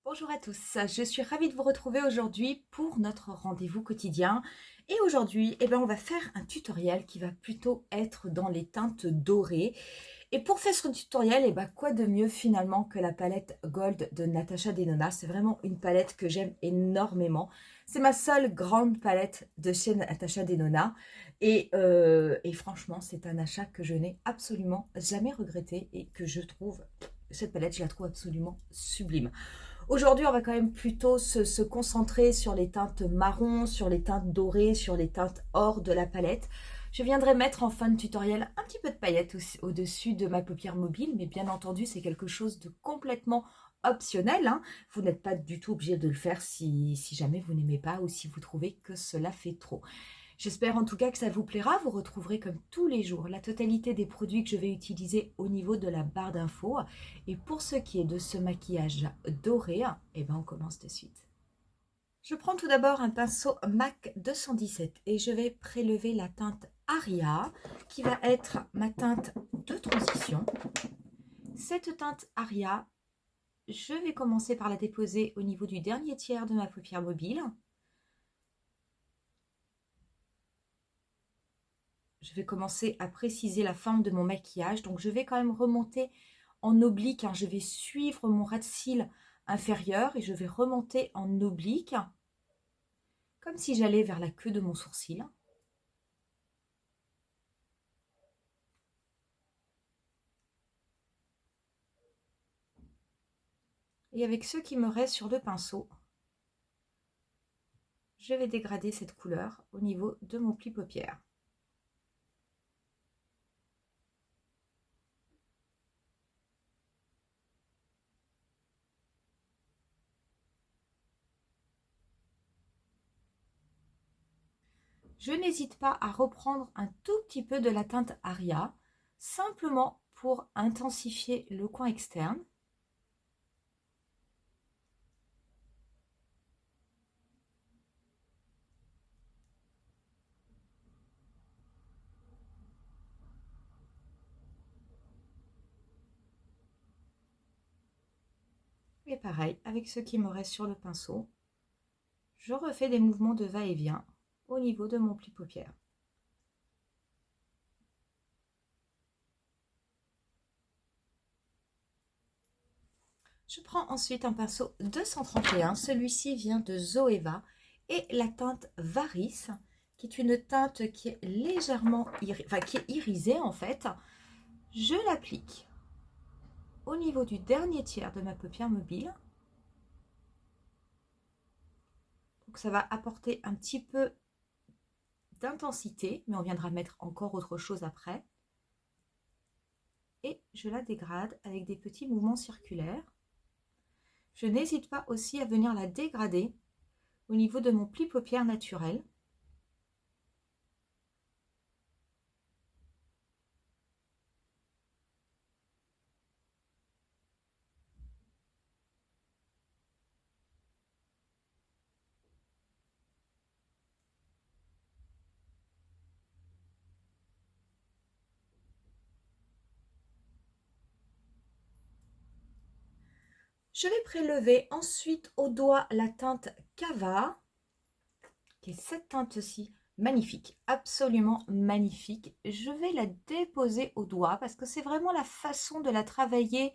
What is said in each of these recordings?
Bonjour à tous, je suis ravie de vous retrouver aujourd'hui pour notre rendez-vous quotidien. Et aujourd'hui, on va faire un tutoriel qui va plutôt être dans les teintes dorées. Et pour faire ce tutoriel, quoi de mieux finalement que la palette Gold de Natasha Denona. C'est vraiment une palette que j'aime énormément. C'est ma seule grande palette de chez Natasha Denona. Et franchement, c'est un achat que je n'ai absolument jamais regretté et que je trouve, cette palette, je la trouve absolument sublime. Aujourd'hui, on va quand même plutôt se concentrer sur les teintes marron, sur les teintes dorées, sur les teintes or de la palette. Je viendrai mettre en fin de tutoriel un petit peu de paillettes au-dessus de ma paupière mobile, mais bien entendu, c'est quelque chose de complètement optionnel, hein. Vous n'êtes pas du tout obligé de le faire si jamais vous n'aimez pas ou si vous trouvez que cela fait trop. J'espère en tout cas que ça vous plaira. Vous retrouverez comme tous les jours la totalité des produits que je vais utiliser au niveau de la barre d'infos. Et pour ce qui est de ce maquillage doré, on commence de suite. Je prends tout d'abord un pinceau MAC 217 et je vais prélever la teinte Aria qui va être ma teinte de transition. Cette teinte Aria, je vais commencer par la déposer au niveau du dernier tiers de ma paupière mobile. Je vais commencer à préciser la forme de mon maquillage. Donc, je vais quand même remonter en oblique, hein. Je vais suivre mon ras de cils inférieur et je vais remonter en oblique, comme si j'allais vers la queue de mon sourcil. Et avec ce qui me reste sur le pinceau, je vais dégrader cette couleur au niveau de mon pli paupière. Je n'hésite pas à reprendre un tout petit peu de la teinte Aria, simplement pour intensifier le coin externe. Et pareil, avec ce qui me reste sur le pinceau, je refais des mouvements de va-et-vient au niveau de mon pli paupière. Je prends ensuite un pinceau 231, celui-ci vient de Zoeva et la teinte Varis, qui est une teinte qui est légèrement qui est irisée en fait. Je l'applique au niveau du dernier tiers de ma paupière mobile. Donc ça va apporter un petit peu d'intensité, mais on viendra mettre encore autre chose après. Et je la dégrade avec des petits mouvements circulaires. Je n'hésite pas aussi à venir la dégrader au niveau de mon pli paupière naturel. Je vais prélever ensuite au doigt la teinte Cava, qui est cette teinte-ci, magnifique, absolument magnifique. Je vais la déposer au doigt parce que c'est vraiment la façon de la travailler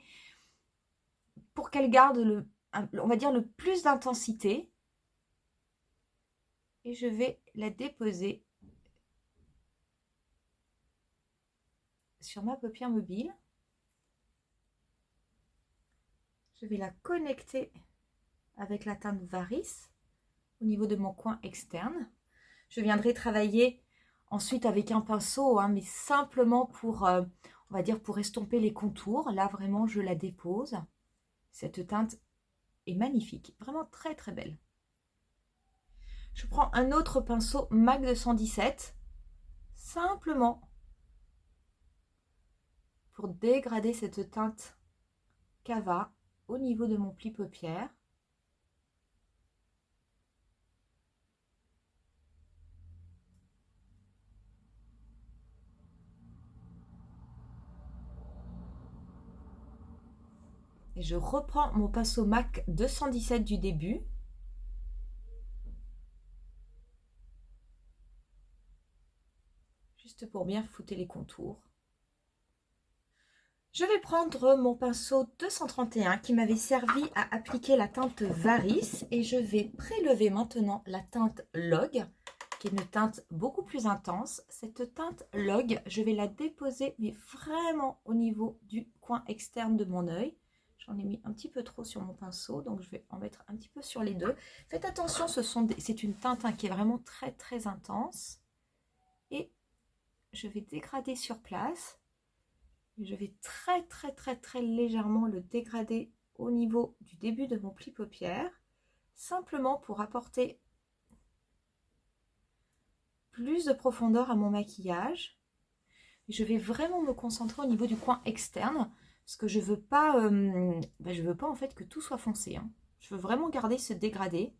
pour qu'elle garde on va dire, le plus d'intensité. Et je vais la déposer sur ma paupière mobile. Je vais la connecter avec la teinte Varis au niveau de mon coin externe. Je viendrai travailler ensuite avec un pinceau, hein, mais simplement pour, on va dire, pour estomper les contours. Là, vraiment, je la dépose. Cette teinte est magnifique, vraiment très très belle. Je prends un autre pinceau MAC 217, simplement pour dégrader cette teinte Cava au niveau de mon pli paupière. Et je reprends mon pinceau MAC 217 du début. Juste pour bien flouter les contours. Je vais prendre mon pinceau 231 qui m'avait servi à appliquer la teinte Varice et je vais prélever maintenant la teinte Log, qui est une teinte beaucoup plus intense. Cette teinte Log, je vais la déposer mais vraiment au niveau du coin externe de mon œil. J'en ai mis un petit peu trop sur mon pinceau, donc je vais en mettre un petit peu sur les deux. Faites attention, c'est une teinte qui est vraiment très très intense. Et je vais dégrader sur place. Je vais très légèrement le dégrader au niveau du début de mon pli paupière, simplement pour apporter plus de profondeur à mon maquillage. Je vais vraiment me concentrer au niveau du coin externe, parce que je veux pas en fait que tout soit foncé, hein. Je veux vraiment garder ce dégradé.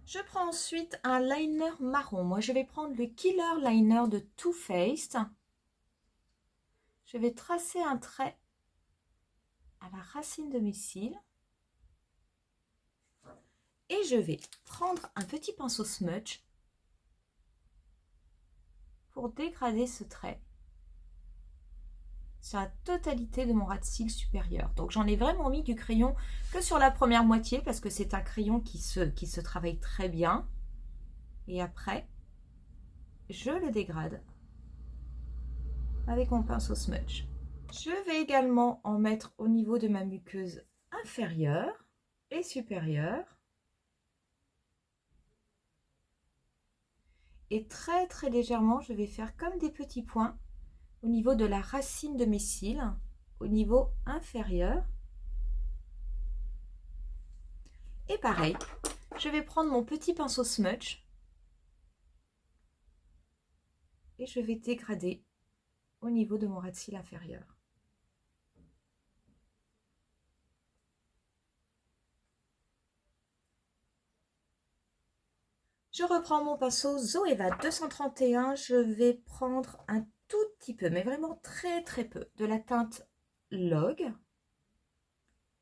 Je prends ensuite un liner marron. Moi, je vais prendre le Killer Liner de Too Faced. Je vais tracer un trait à la racine de mes cils. Et je vais prendre un petit pinceau smudge pour dégrader ce trait sur la totalité de mon ras de cils supérieur. Donc j'en ai vraiment mis du crayon que sur la première moitié parce que c'est un crayon qui se travaille très bien. Et après, je le dégrade avec mon pinceau smudge. Je vais également en mettre au niveau de ma muqueuse inférieure et supérieure. Et très légèrement, je vais faire comme des petits points au niveau de la racine de mes cils, au niveau inférieur. Et pareil, je vais prendre mon petit pinceau smudge et je vais dégrader au niveau de mon ras de cils inférieur. Je reprends mon pinceau Zoeva 231, je vais prendre un tout petit peu, mais vraiment très peu, de la teinte Log,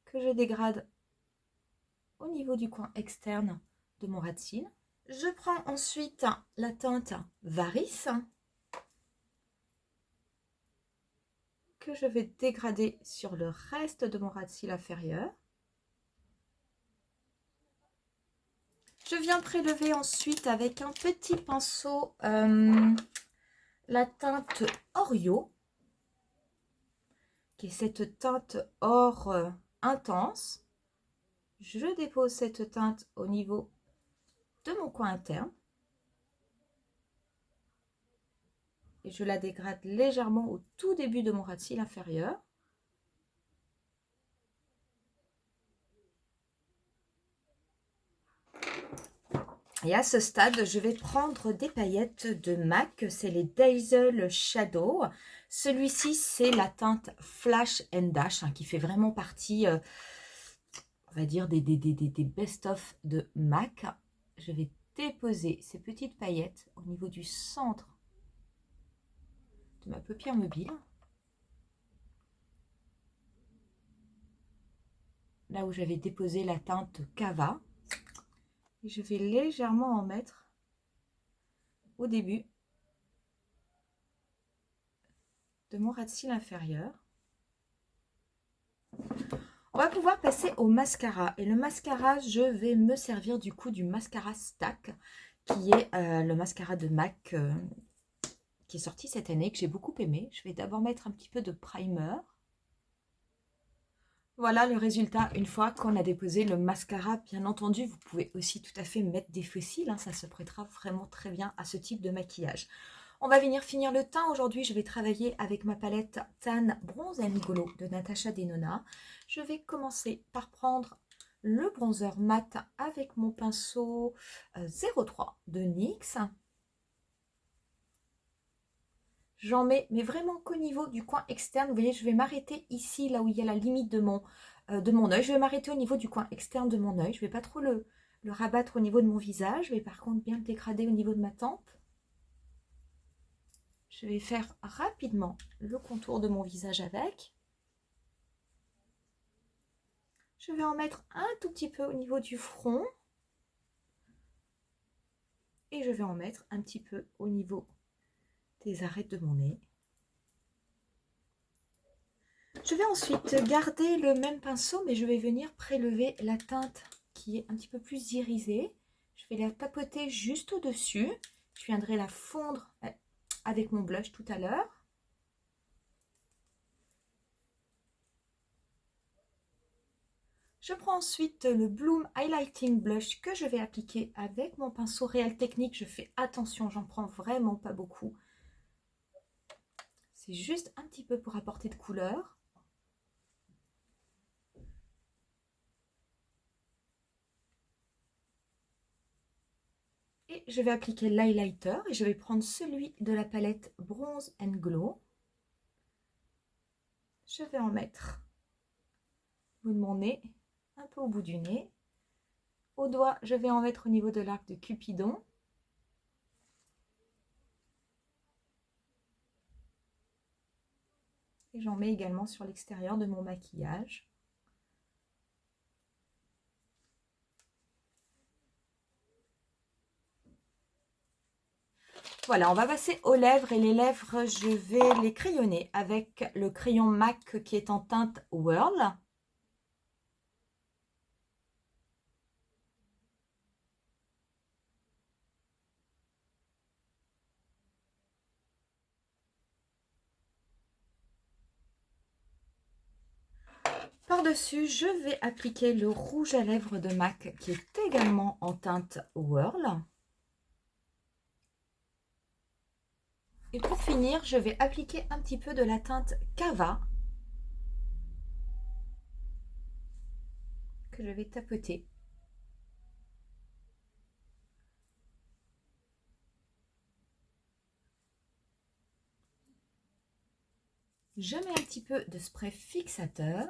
que je dégrade au niveau du coin externe de mon ras de cils. Je prends ensuite la teinte Varice, que je vais dégrader sur le reste de mon ras de cils inférieur. Je viens prélever ensuite avec un petit pinceau la teinte Oreo, qui est cette teinte or intense. Je dépose cette teinte au niveau de mon coin interne. Et je la dégrade légèrement au tout début de mon ras de cils inférieur. Et à ce stade, je vais prendre des paillettes de MAC, c'est les Dazzle Shadow. Celui-ci, c'est la teinte Flash and Dash, qui fait vraiment partie, on va dire, des best-of de MAC. Je vais déposer ces petites paillettes au niveau du centre de ma paupière mobile. Là où j'avais déposé la teinte Cava. Et je vais légèrement en mettre au début de mon ras de cils inférieur. On va pouvoir passer au mascara. Et le mascara, je vais me servir du coup du mascara Stack, qui est le mascara de MAC qui est sorti cette année, que j'ai beaucoup aimé. Je vais d'abord mettre un petit peu de primer. Voilà le résultat une fois qu'on a déposé le mascara. Bien entendu, vous pouvez aussi tout à fait mettre des fossiles, ça se prêtera vraiment très bien à ce type de maquillage. On va venir finir le teint. Aujourd'hui, je vais travailler avec ma palette Tan Bronze Amigolo de Natasha Denona. Je vais commencer par prendre le bronzer mat avec mon pinceau 03 de NYX. J'en mets, mais vraiment qu'au niveau du coin externe. Vous voyez, je vais m'arrêter ici, là où il y a la limite de mon œil. Je vais m'arrêter au niveau du coin externe de mon œil. Je ne vais pas trop le rabattre au niveau de mon visage. Je vais par contre bien le dégrader au niveau de ma tempe. Je vais faire rapidement le contour de mon visage avec. Je vais en mettre un tout petit peu au niveau du front. Et je vais en mettre un petit peu au niveau des arêtes de mon nez. Je vais ensuite garder le même pinceau, mais je vais venir prélever la teinte qui est un petit peu plus irisée. Je vais la tapoter juste au-dessus. Je viendrai la fondre avec mon blush tout à l'heure. Je prends ensuite le Bloom Highlighting Blush que je vais appliquer avec mon pinceau Real Technique. Je fais attention, j'en prends vraiment pas beaucoup. C'est juste un petit peu pour apporter de couleur. Et je vais appliquer l'highlighter et je vais prendre celui de la palette Bronze and Glow. Je vais en mettre au bout de mon nez, un peu au bout du nez. Au doigt, je vais en mettre au niveau de l'arc de Cupidon. Et j'en mets également sur l'extérieur de mon maquillage. Voilà, on va passer aux lèvres et les lèvres, je vais les crayonner avec le crayon MAC qui est en teinte Whirl. Par-dessus, je vais appliquer le rouge à lèvres de MAC qui est également en teinte Whirl. Et pour finir, je vais appliquer un petit peu de la teinte Cava que je vais tapoter. Je mets un petit peu de spray fixateur.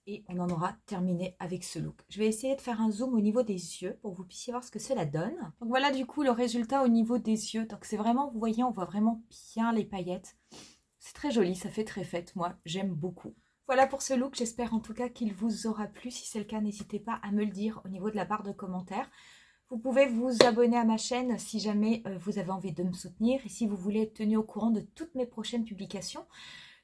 Et on en aura terminé avec ce look. Je vais essayer de faire un zoom au niveau des yeux pour que vous puissiez voir ce que cela donne. Donc voilà du coup le résultat au niveau des yeux. Donc c'est vraiment, vous voyez, on voit vraiment bien les paillettes. C'est très joli, ça fait très fête. Moi, j'aime beaucoup. Voilà pour ce look. J'espère en tout cas qu'il vous aura plu. Si c'est le cas, n'hésitez pas à me le dire au niveau de la barre de commentaires. Vous pouvez vous abonner à ma chaîne si jamais vous avez envie de me soutenir. Et si vous voulez être tenu au courant de toutes mes prochaines publications.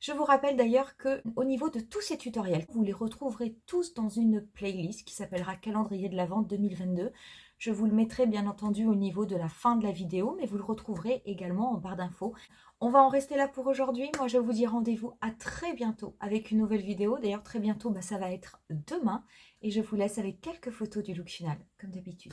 Je vous rappelle d'ailleurs qu'au niveau de tous ces tutoriels, vous les retrouverez tous dans une playlist qui s'appellera Calendrier de l'Avent 2022. Je vous le mettrai bien entendu au niveau de la fin de la vidéo, mais vous le retrouverez également en barre d'infos. On va en rester là pour aujourd'hui. Moi, je vous dis rendez-vous à très bientôt avec une nouvelle vidéo. D'ailleurs, très bientôt, ça va être demain. Et je vous laisse avec quelques photos du look final, comme d'habitude.